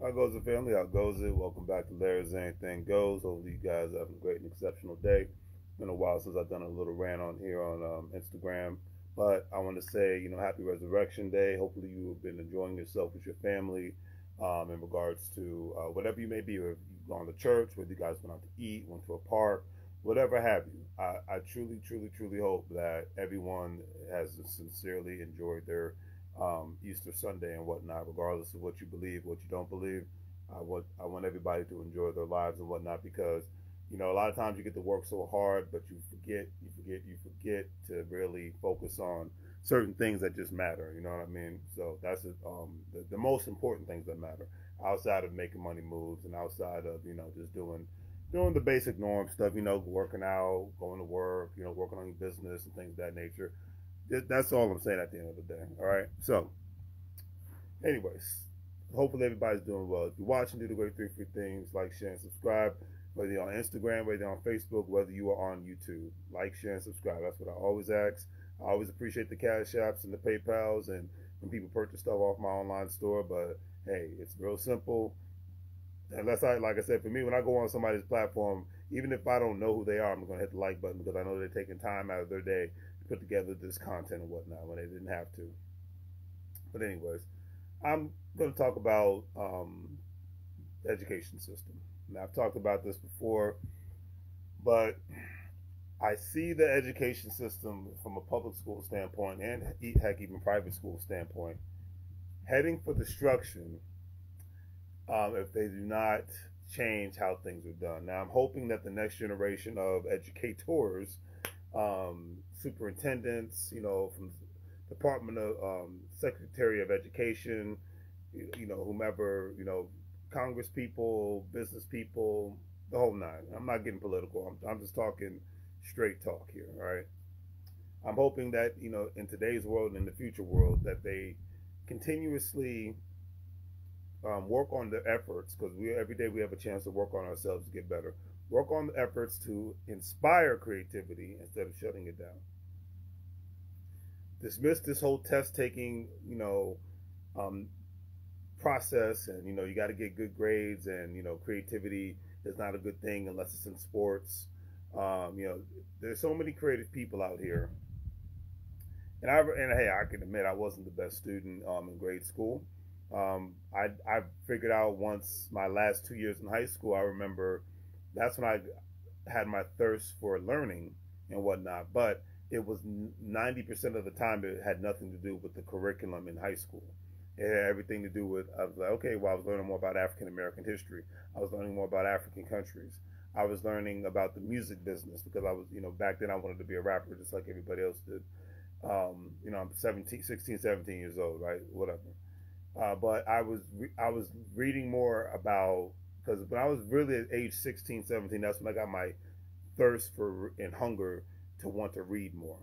How goes the family? How goes it? Welcome back to Larry's Anything Goes. Hopefully you guys are having a great and exceptional day. It's been a while since I've done a little rant on here on Instagram, but I want to say, happy Resurrection Day. Hopefully you have been enjoying yourself with your family in regards to whatever you may be, or if you've gone to church, whether you guys went out to eat, went to a park, whatever have you. I truly, truly, truly hope that everyone has sincerely enjoyed their Easter Sunday and whatnot, regardless of what you believe, what you don't believe. I want everybody to enjoy their lives and whatnot, because a lot of times you get to work so hard, but you forget to really focus on certain things that just matter. You know what I mean? So that's the most important things that matter outside of making money moves and outside of just doing the basic norm stuff. Working out, going to work, working on your business and things of that nature. That's all I'm saying at the end of the day. All right. So, anyways, hopefully everybody's doing well. If you're watching, do the great three free things: like, share, and subscribe. Whether you're on Instagram, whether you're on Facebook, whether you are on YouTube, like, share, and subscribe. That's what I always ask. I always appreciate the cash apps and the PayPals and when people purchase stuff off my online store. But hey, it's real simple. Unless like I said, for me, when I go on somebody's platform, even if I don't know who they are, I'm going to hit the like button because I know they're taking time out of their day to put together this content and whatnot when they didn't have to. But anyways, I'm going to talk about the education system. Now, I've talked about this before, but I see the education system from a public school standpoint and heck, even private school standpoint, heading for destruction if they do not change how things are done. Now, I'm hoping that the next generation of educators, superintendents, from Department of Secretary of Education, whomever, Congress people, business people, the whole nine. I'm not getting political. I'm just talking straight talk here. All right. I'm hoping that in today's world and in the future world that they continuously work on the efforts, because every day we have a chance to work on ourselves to get better. Work on the efforts to inspire creativity instead of shutting it down. Dismiss this whole test taking, um, process, and you got to get good grades, and creativity is not a good thing unless it's in sports. There's so many creative people out here, and hey, I can admit I wasn't the best student in grade school. I figured out once my last 2 years in high school, I remember that's when I had my thirst for learning and whatnot. But it was 90% of the time it had nothing to do with the curriculum in high school. It had everything to do with, I was like, okay, well, I was learning more about African American history. I was learning more about African countries. I was learning about the music business because I was, back then I wanted to be a rapper just like everybody else did. I'm 17, 16, 17 years old, right? Whatever. But I was reading more about, because when I was really at age 16, 17, that's when I got my thirst for and hunger to want to read more,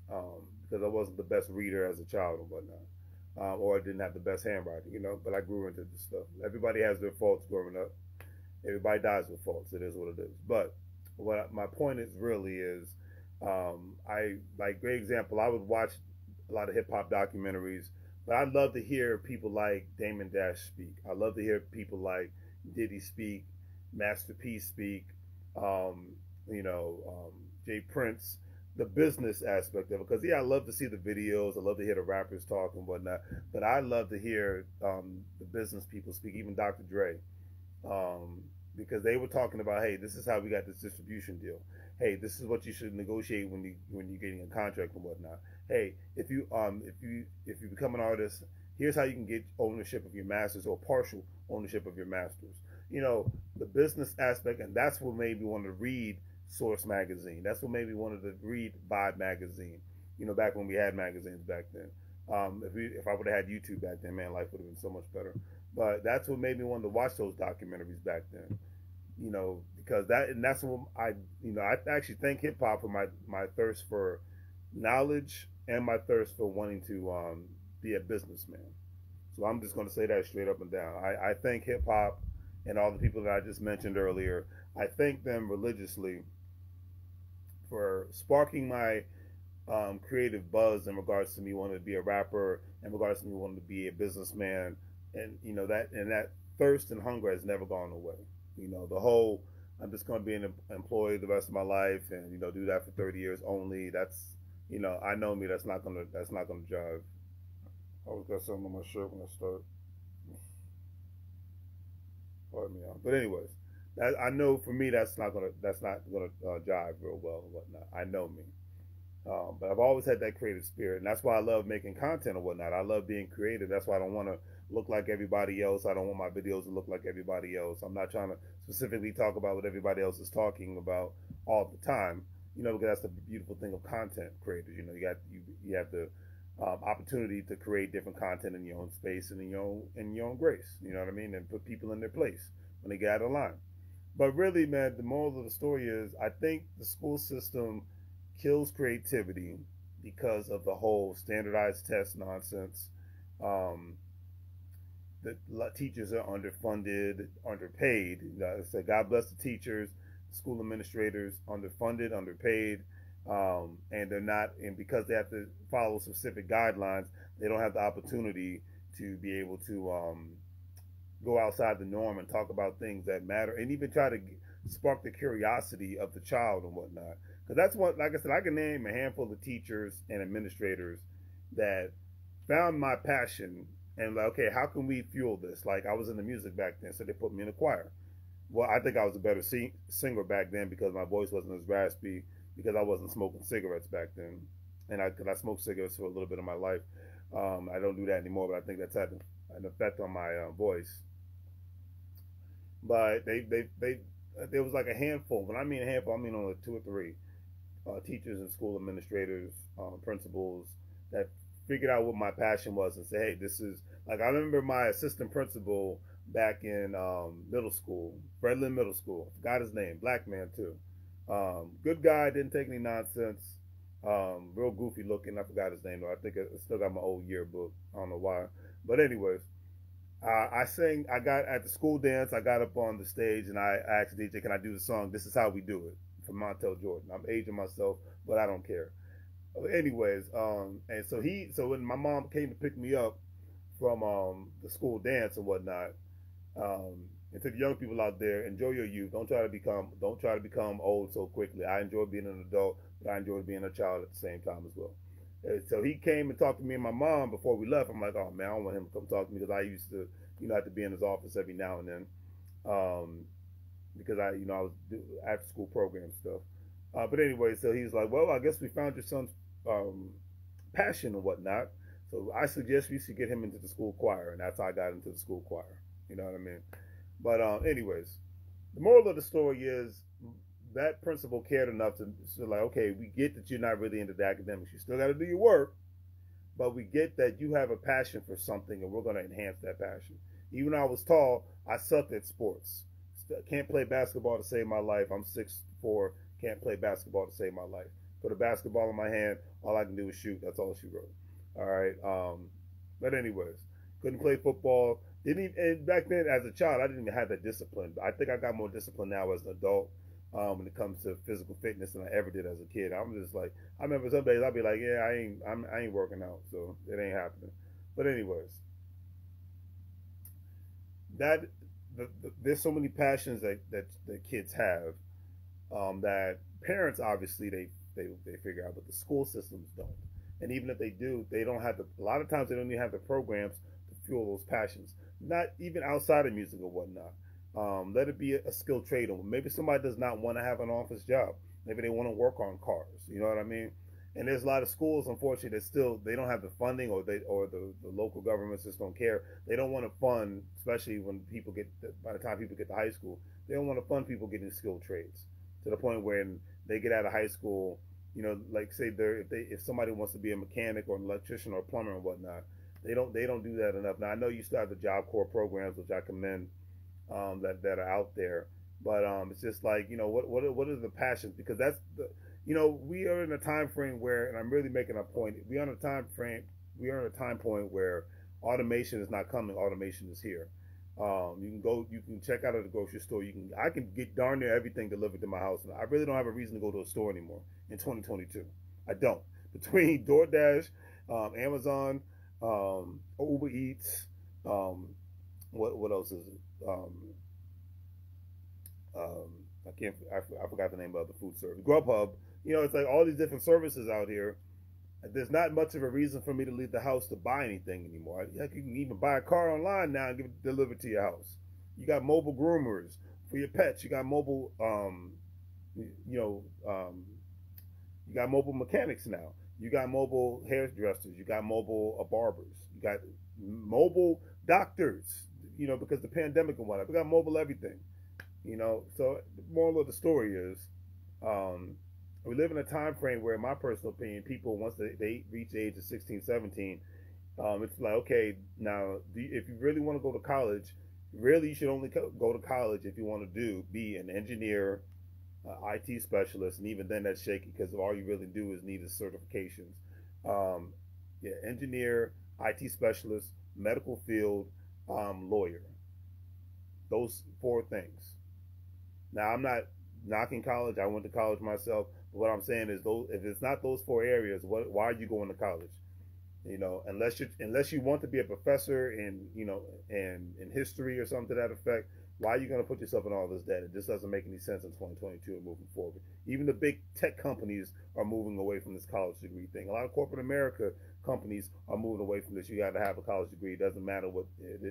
because I wasn't the best reader as a child and whatnot, or I didn't have the best handwriting, But I grew into this stuff. Everybody has their faults growing up. Everybody dies with faults. It is what it is. But my point is really is, I like, great example. I would watch a lot of hip hop documentaries, but I love to hear people like Damon Dash speak. I love to hear people like Diddy speak, Master P speak, um, Jay Prince, the business aspect of it. Because yeah, I love to see the videos. I love to hear the rappers talk and whatnot. But I love to hear the business people speak, even Dr. Dre, um, because they were talking about, hey, this is how we got this distribution deal. Hey, this is what you should negotiate when you're getting a contract and whatnot. Hey, if you become an artist, here's how you can get ownership of your masters or partial ownership of your masters. The business aspect, and that's what made me want to read Source magazine. That's what made me want to read Vibe magazine. Back when we had magazines back then. If I would have had YouTube back then, man, life would have been so much better. But that's what made me want to watch those documentaries back then. Because that's what I actually thank hip hop for my thirst for knowledge and my thirst for wanting to be a businessman. So I'm just going to say that straight up and down. I thank hip hop and all the people that I just mentioned earlier. I thank them religiously for sparking my creative buzz in regards to me wanting to be a rapper, in regards to me wanting to be a businessman, and that thirst and hunger has never gone away. You know, the whole I'm just going to be an employee the rest of my life and do that for 30 years only. That's I know me. That's not gonna jive. I always got something on my shirt when I start. Pardon me out. But anyways, I know for me that's not gonna jive real well and whatnot. I know me. But I've always had that creative spirit, and that's why I love making content and whatnot. I love being creative. That's why I don't want to look like everybody else. I don't want my videos to look like everybody else. I'm not trying to specifically talk about what everybody else is talking about all the time. Because that's the beautiful thing of content creators. You have the opportunity to create different content in your own space and in your own grace. You know what I mean? And put people in their place when they get out of line. But really, man, the moral of the story is I think the school system kills creativity because of the whole standardized test nonsense. The teachers are underfunded, underpaid. So God bless the teachers, school administrators, underfunded, underpaid, and they're not. And because they have to follow specific guidelines, they don't have the opportunity to be able to go outside the norm and talk about things that matter, and even try to spark the curiosity of the child and whatnot. Because that's what, like I said, I can name a handful of teachers and administrators that found my passion and like, okay, how can we fuel this? Like I was in the music back then, so they put me in a choir. Well, I think I was a better singer back then because my voice wasn't as raspy, because I wasn't smoking cigarettes back then, and I smoked cigarettes for a little bit of my life. I don't do that anymore, but I think that's had an effect on my voice. But there was like a handful. When I mean a handful, I mean only 2 or 3 teachers and school administrators, principals that figured out what my passion was and say, hey, this is like, I remember my assistant principal back in middle school, Fredland Middle School. Forgot his name, black man too. Good guy, didn't take any nonsense. Real goofy looking. I forgot his name though. I think I still got my old yearbook. I don't know why. But anyways, I sang. I got at the school dance. I got up on the stage and I asked DJ, "Can I do the song? This is how we do it." From Montel Jordan. I'm aging myself, but I don't care. Anyways, and so when my mom came to pick me up from the school dance and whatnot, and to the young people out there, enjoy your youth. Don't try to become old so quickly. I enjoy being an adult, but I enjoy being a child at the same time as well. And so he came and talked to me and my mom before we left. I'm like, oh man, I don't want him to come talk to me because I used to, have to be in his office every now and then, because I was after school program stuff. But anyway, so he was like, well, I guess we found your son's passion and whatnot. So I suggest we should get him into the school choir, and that's how I got into the school choir. You know what I mean? But anyways, the moral of the story is that principal cared enough to like, okay, we get that you're not really into the academics. You still got to do your work, but we get that you have a passion for something, and we're going to enhance that passion. Even though I was tall, I sucked at sports. Can't play basketball to save my life. I'm 6'4", can't play basketball to save my life. Put a basketball in my hand, all I can do is shoot. That's all she wrote. All right. But anyways, couldn't play football. Didn't even, and back then as a child, I didn't even have that discipline. I think I got more discipline now as an adult when it comes to physical fitness than I ever did as a kid. I'm just like, I remember some days I'd be like, yeah, I ain't working out, so it ain't happening. But anyways, there's so many passions that kids have that parents obviously they figure out, but the school systems don't. And even if they do, they don't have a lot of times they don't even have the programs to fuel those passions. Not even outside of music or whatnot. Let it be a skilled trade. Maybe somebody does not want to have an office job. Maybe they want to work on cars. You know what I mean? And there's a lot of schools, unfortunately, that still they don't have the funding, or the local governments just don't care. They don't want to fund, especially when by the time people get to high school, they don't want to fund people getting skilled trades to the point where they get out of high school. Like say if somebody wants to be a mechanic or an electrician or a plumber and whatnot, they don't do that enough. Now I know you still have the Job Corps programs, which I commend, that are out there, but it's just like what are the passions? Because that's we are in a time frame where, and I'm really making a point. We are in a time point where automation is not coming. Automation is here. You can check out at the grocery store. I can get darn near everything delivered to my house. And I really don't have a reason to go to a store anymore in 2022. I don't. Between DoorDash, Amazon, Uber Eats, what else is it? Um, I forgot the name of the food service. Grubhub. You know, it's like all these different services out here. There's not much of a reason for me to leave the house to buy anything anymore. Heck, you can even buy a car online now and get it delivered to your house. You got mobile groomers for your pets. You got mobile, you know, you got mobile mechanics now. You got mobile hairdressers. You got mobile barbers. You got mobile doctors. You know, because the pandemic and whatnot. We got mobile everything. You know, so the moral of the story is, um, we live in a time frame where, in my personal opinion, people once they reach the age of 16, 17, it's like, okay, now if you really want to go to college, really you should only go to college if you want to be an engineer, IT specialist, and even then that's shaky because all you really do is need is certifications. Um, yeah, engineer, IT specialist, medical field, lawyer. Those four things. Now I'm not knocking college. I went to college myself. But what I'm saying is, those if it's not those four areas, why are you going to college? You know, unless you want to be a professor in, you know, in history or something to that effect, why are you going to put yourself in all this debt? It just doesn't make any sense in 2022 and moving forward. Even the big tech companies are moving away from this college degree thing. A lot of corporate America companies are moving away from this. You got to have a college degree. It doesn't matter what.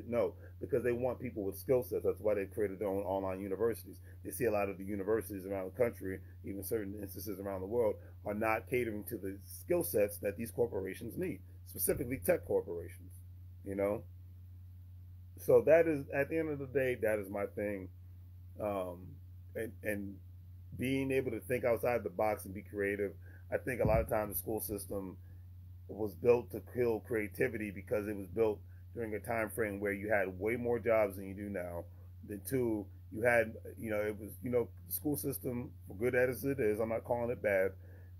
No, because they want people with skill sets. That's why they created their own online universities. They see a lot of the universities around the country, even certain instances around the world, are not catering to the skill sets that these corporations need, specifically tech corporations. You know, so that is, at the end of the day, that is my thing. um, and being able to think outside the box and be creative. I think a lot of times the school system was built to kill creativity because it was built during a time frame where you had way more jobs than you do now. Then two, you had, you know, it was, you know, the school system, for good as it is, I'm not calling it bad.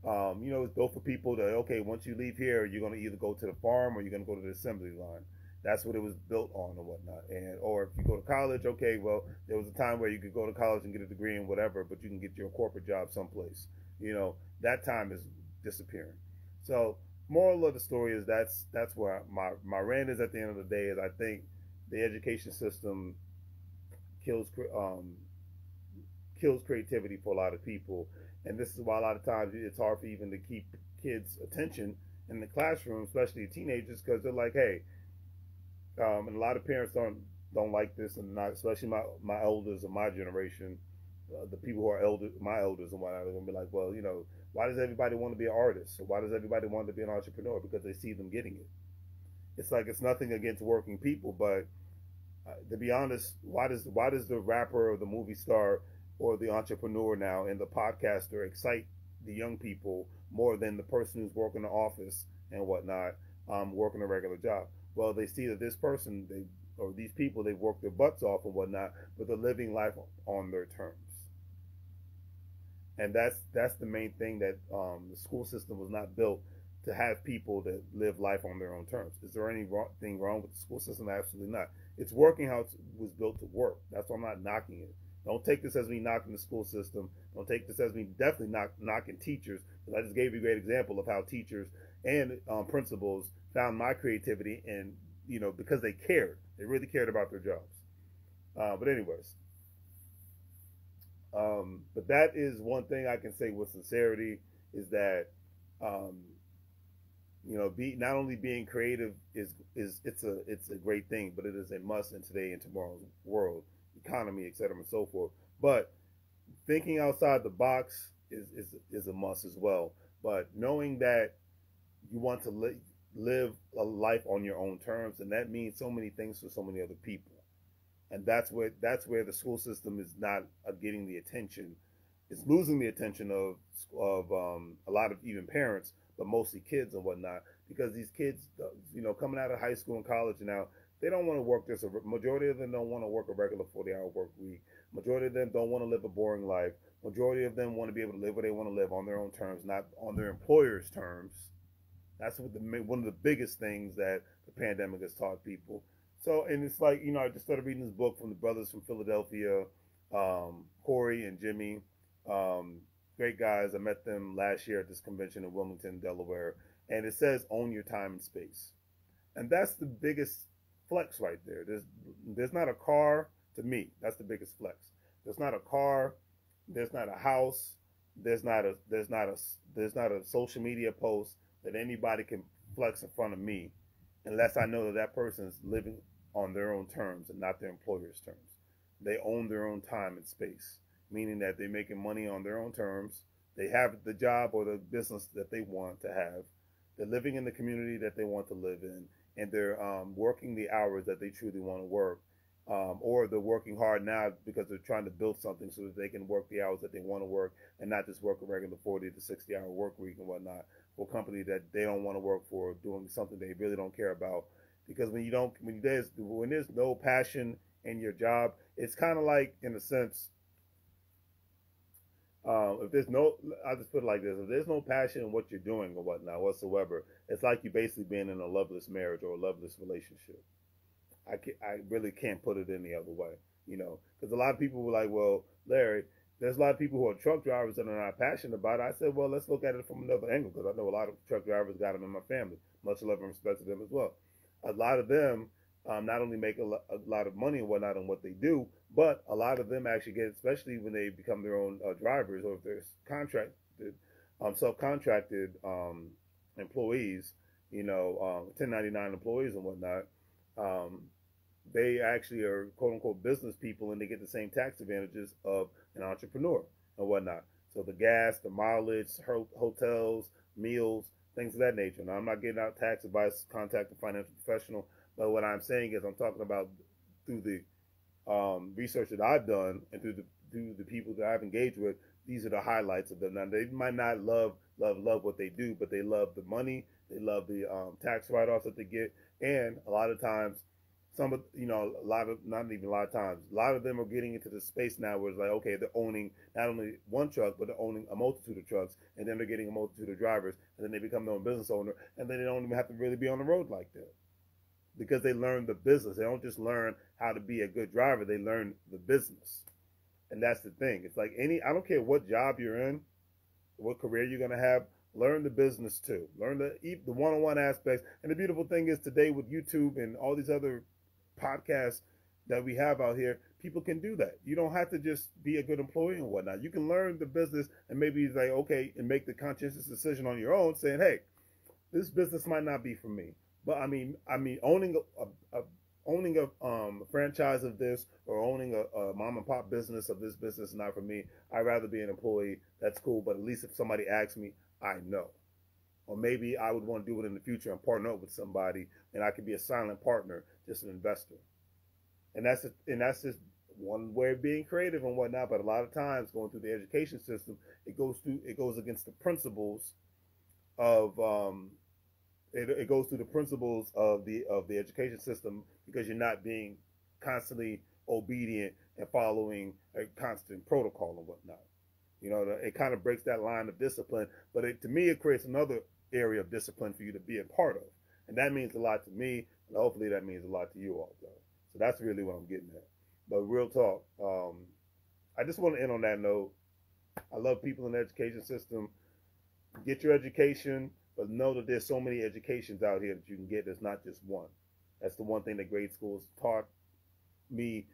You know, it's built for people to, okay, once you leave here, you're going to either go to the farm or you're going to go to the assembly line. That's what it was built on and whatnot. And or if you go to college, okay, well, there was a time where you could go to college and get a degree in whatever, but you can get your corporate job someplace. You know, that time is disappearing. So moral of the story is, that's where my rant is at the end of the day, is I think the education system kills kills creativity for a lot of people, and this is why a lot of times it's hard for even to keep kids' attention in the classroom, especially teenagers, because they're like, hey, and a lot of parents don't like this, and not especially my elders of my generation, the people who are my elders and whatnot, they're gonna be like, well, you know, why does everybody want to be an artist? Or why does everybody want to be an entrepreneur? Because they see them getting it. It's like, it's nothing against working people, but to be honest, why does the rapper or the movie star or the entrepreneur now and the podcaster excite the young people more than the person who's working the office and whatnot, working a regular job? Well, they see that this person, or these people, they've worked their butts off and whatnot, but they're living life on their terms. And that's the main thing, that the school system was not built to have people that live life on their own terms. Is there anything wrong with the school system? Absolutely not. It's working how it was built to work. That's why I'm not knocking it. Don't take this as me knocking the school system. Don't take this as me definitely not knocking teachers. Because I just gave you a great example of how teachers and principals found my creativity, and, you know, because they cared. They really cared about their jobs. But anyways, but that is one thing I can say with sincerity, is that, um, you know, be not only being creative is it's a great thing, but it is a must in today and tomorrow's world, economy, etc., and so forth. But thinking outside the box is a must as well. But knowing that you want to live a life on your own terms, and that means so many things for so many other people. And that's where the school system is not getting the attention. It's losing the attention of a lot of even parents, but mostly kids and whatnot, because these kids, you know, coming out of high school and college now, they don't want to work this. Majority of them don't want to work a regular 40-hour work week. Majority of them don't want to live a boring life. Majority of them want to be able to live where they want to live, on their own terms, not on their employer's terms. That's one of the biggest things that the pandemic has taught people. So, and it's like, you know, I just started reading this book from the brothers from Philadelphia, Corey and Jimmy. Um, Great guys. I met them last year at this convention in Wilmington, Delaware. And it says, own your time and space. And that's the biggest flex right there. There's not a car to me. That's the biggest flex. There's not a car. There's not a house. There's not a social media post that anybody can flex in front of me, unless I know that that person's living on their own terms and not their employer's terms. They own their own time and space, meaning that they're making money on their own terms. They have the job or the business that they want to have. They're living in the community that they want to live in, and they're working the hours that they truly want to work. Or they're working hard now because they're trying to build something so that they can work the hours that they want to work and not just work a regular 40 to 60-hour work week and whatnot for a company that they don't want to work for, doing something they really don't care about. Because when there's no passion in your job, it's kind of like, in a sense, if there's no, I'll just put it like this: if there's no passion in what you're doing or whatnot whatsoever, it's like you basically being in a loveless marriage or a loveless relationship. I really can't put it any other way, because a lot of people were like, well, Larry, there's a lot of people who are truck drivers that are not passionate about it. I said, well, let's look at it from another angle, because I know a lot of truck drivers got them in my family. Much love and respect to them as well. A lot of them not only make a lot of money and whatnot on what they do, but a lot of them actually get, especially when they become their own drivers, or if they're self-contracted employees, 1099 employees and whatnot. They actually are quote unquote business people, and they get the same tax advantages of an entrepreneur and whatnot. So the gas, the mileage, hotels, meals, things of that nature. Now, I'm not getting out tax advice, contact a financial professional, but what I'm saying is I'm talking about through the research that I've done and through the people that I've engaged with. These are the highlights of them. Now, they might not love what they do, but they love the money, they love the tax write-offs that they get, and a lot of times, not even a lot of times, a lot of them are getting into the space now where it's like, okay, they're owning not only one truck, but they're owning a multitude of trucks, and then they're getting a multitude of drivers, and then they become their own business owner, and then they don't even have to really be on the road like that, because they learn the business. They don't just learn how to be a good driver, they learn the business. And that's the thing. It's like I don't care what job you're in, what career you're going to have, learn the business too. Learn the one-on-one aspects. And the beautiful thing is today with YouTube and all these other podcasts that we have out here, people can do that. You don't have to just be a good employee and whatnot. You can learn the business and maybe like, okay, and make the conscientious decision on your own, saying, hey, this business might not be for me. But I mean, owning a franchise of this, or owning a mom and pop business of this business is not for me. I'd rather be an employee. That's cool. But at least if somebody asks me, I know. Or maybe I would want to do it in the future and partner up with somebody, and I could be a silent partner, just an investor. And that's just one way of being creative and whatnot. But a lot of times, going through the education system, it goes against the principles of it goes through the principles of the education system, because you're not being constantly obedient and following a constant protocol and whatnot. It kind of breaks that line of discipline, but to me, it creates another area of discipline for you to be a part of. And that means a lot to me, and hopefully that means a lot to you all, though. So that's really what I'm getting at. But real talk, I just want to end on that note. I love people in the education system. Get your education, but know that there's so many educations out here that you can get. There's not just one. That's the one thing that grade schools taught me,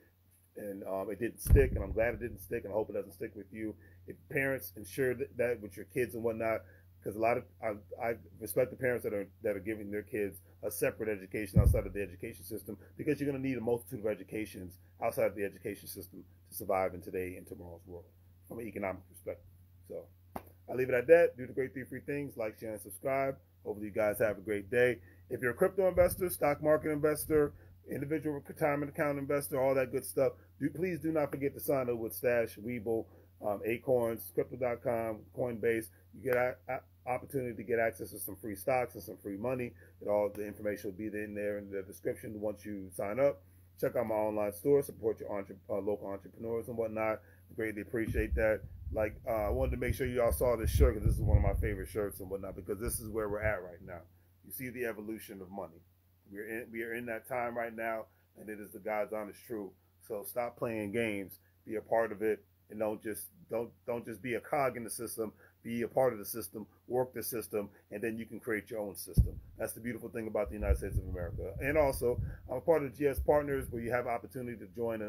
and it didn't stick, and I'm glad it didn't stick, and I hope it doesn't stick with you. If parents ensure that with your kids and whatnot, because I respect the parents that are giving their kids a separate education outside of the education system, because you're going to need a multitude of educations outside of the education system to survive in today and tomorrow's world from an economic perspective. So I'll leave it at that. Do the great 3 free things: like, share, and subscribe. Hopefully you guys have a great day. If you're a crypto investor, stock market investor, individual retirement account investor, all that good stuff, please do not forget to sign up with Stash, WEBULL, Acorns, Crypto.com, Coinbase. You get an opportunity to get access to some free stocks and some free money. And all the information will be in there in the description once you sign up. Check out my online store. Support your local entrepreneurs and whatnot. Greatly appreciate that. I wanted to make sure you all saw this shirt, because this is one of my favorite shirts and whatnot, because this is where we're at right now. You see the evolution of money. We are in that time right now, and it is the God's honest truth. So stop playing games. Be a part of it, and don't just be a cog in the system. be a part of the system, work the system, and then you can create your own system. That's the beautiful thing about the United States of America. And also, I'm a part of the GS Partners, where you have opportunity to join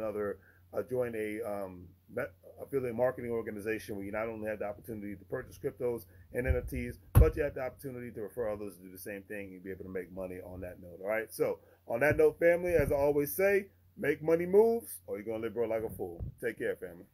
affiliate marketing organization, where you not only have the opportunity to purchase cryptos and NFTs, but you have the opportunity to refer others to do the same thing and be able to make money on that note. All right. So on that note, family, as I always say, make money moves, or you're gonna live, bro, like a fool. Take care, family.